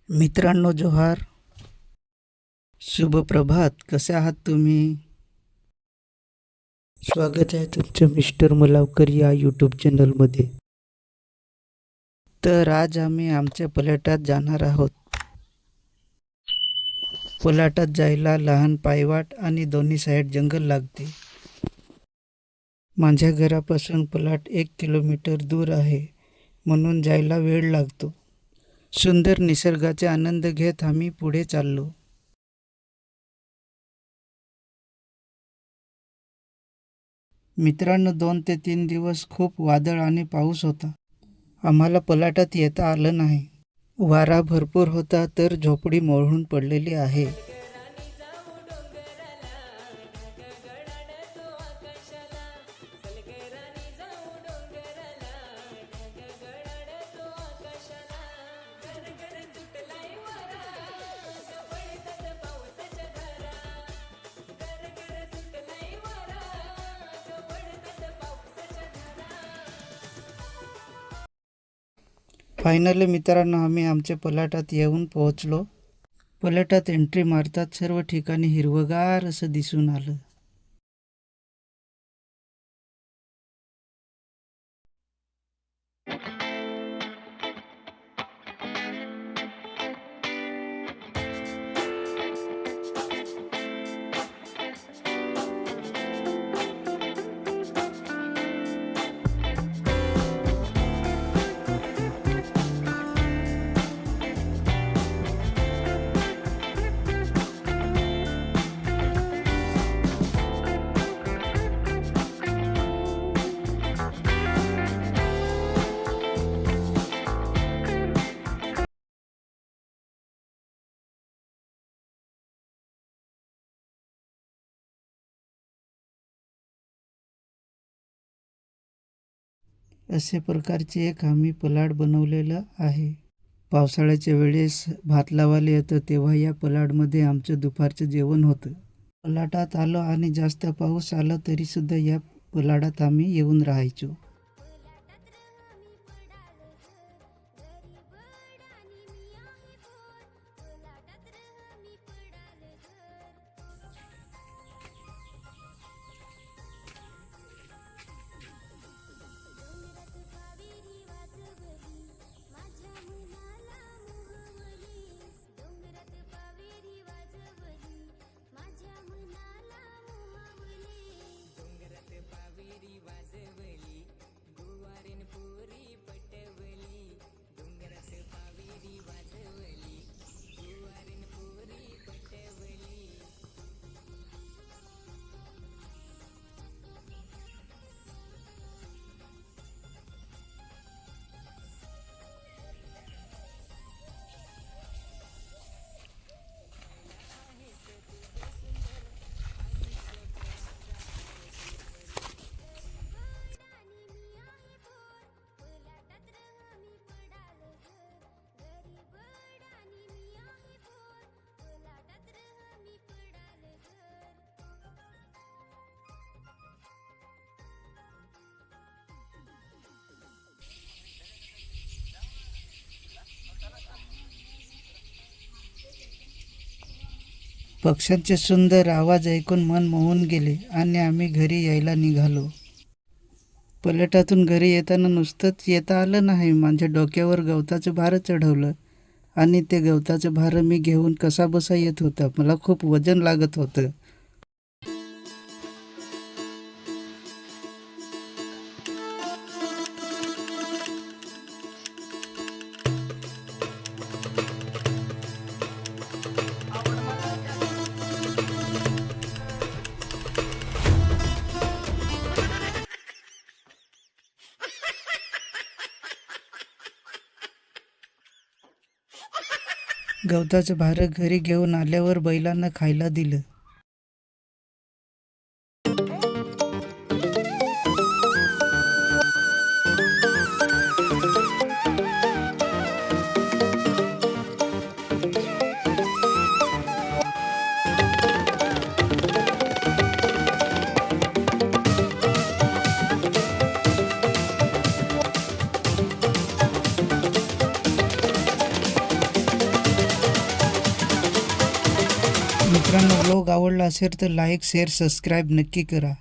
मित्रांनो जोहार, शुभ प्रभात. कसे आहात तुम्ही? स्वागत आहे तुमचं मिस्टर मलावकर या यूट्यूब चॅनलमध्ये. तर आज आम्ही आमच्या पलाटात जाणार आहोत. पलाटात जायला लहान पायवाट आणि दोन्ही साईड जंगल लागते. माझ्या घरापासून पलाट 1 किलोमीटर दूर आहे, म्हणून जायला वेळ लागतो. सुंदर निसर्गाचा आनंद घेत आम्ही पुढे चाललो. मित्रांनो, 2 ते 3 दिवस खूप वादळ आणि पाऊस होता. आम्हाला पलाटात येता आलं नाही. वारा भरपूर होता, तर झोपडी मोडून पडलेली आहे. फायनली मित्रांनो, आम्ही आमच्या पलाटात येऊन पोहोचलो. पलाटात एंट्री मारतात सर्व ठिकाणी हिरवगार असं दिसून आलं. अशा प्रकारचे एक आम्ही पलाट बनवलेलं आहे. पावसाळ्याच्या वेळेस भात लावायला येतं, तेव्हा या पलाटमध्ये आमचं दुपारचं जेवण होतं. पलाटात आलो आणि जास्त पाऊस आला तरी सुद्धा या पलाटात आम्ही येऊन राहायचो. पक्ष्यांचे सुंदर आवाज ऐकून मन मोहून गेले आणि आम्ही घरी यायला निघालो. पलाटातून घरी येताना नुसतंच येता आलं नाही. माझ्या डोक्यावर गवताचं भार चढवलं आणि ते गवताचं भार मी घेऊन कसा बसा येत होता. मला खूप वजन लागत होतं. गवताचं भार घरी घेऊन आल्यावर बैलांना खायला दिलं. मित्रांनो, व्लॉग आवडला असेल तर लाईक शेअर सबस्क्राईब नक्की करा.